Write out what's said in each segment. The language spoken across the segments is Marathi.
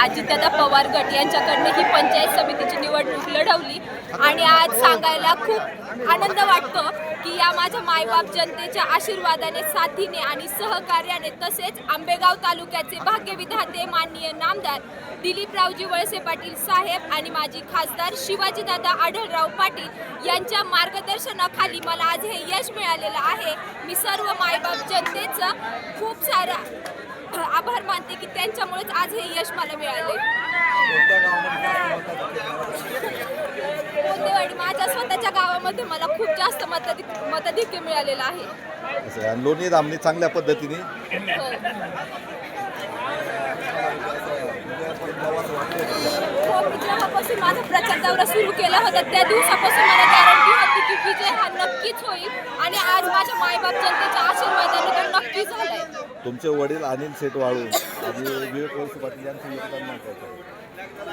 अजितदादा पवार गट यांच्याकडनं ही पंचायत समितीची निवडणूक लढवली आणि आज सांगायला खूप आनंद वाटतो की या माझ्या मायबाप जनतेच्या आशीर्वादाने, साथीने आणि सहकार्याने तसेच आंबेगाव तालुक्याचे भाग्यविधाते माननीय नामदार दिलीपरावजी वळसे पाटील साहेब आणि माजी खासदार शिवाजीदादा आढळराव पाटील यांच्या मार्गदर्शनाखाली मला आज हे यश मिळालेलं आहे. मी सर्व मायबाप जनतेचं खूप सारा आभार मानते की त्यांच्यामुळेच आज हे यश मला मिळाले. कोंदेवाडी माझ्या स्वतःच्या गावामध्ये मला खूप जास्त मताधिक्य मिळालेलं आहे. लोणी दामणी चांगल्या पद्धतीने जेव्हापासून माझा प्रचार दौरा सुरू केला होता त्या दिवसापासून मला गॅरंटी होती की विजय हा नक्कीच होईल आणि आज माझ्या मायबाप जनतेच्या आशीर्वादाने तो नक्की झालाय. तुमचे वडील अनिल सेठ वाळू आणि विवेक वळसे पाटील यांचं योगदान महत्त्वाचं.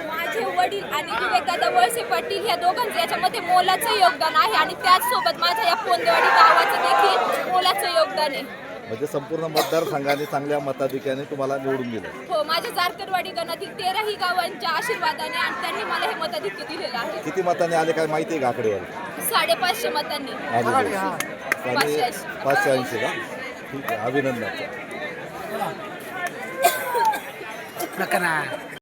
माझे वडील आणि विवेकदादा वळसे पाटील या दोघांचं याच्यामध्ये मोलाचं योगदान आहे आणि त्याचसोबत माझ्या या कोंदेवाडी गावाचं देखील मोलाचं योगदान आहे. म्हणजे संपूर्ण मतदारसंघाने चांगल्या मताधिक्याने तुम्हाला निवडून दिलं. हो, माझ्या जारकरवाडी गणातील 13ही गावांच्या आशीर्वादाने आणि त्यांनी मला हे मताधिक्य दिलेलं आहे. किती मतांनी आले काय माहिती आहे का आकडेवारी? 550 मतांनी. 580 का? ठीक आहे, अभिनंदन.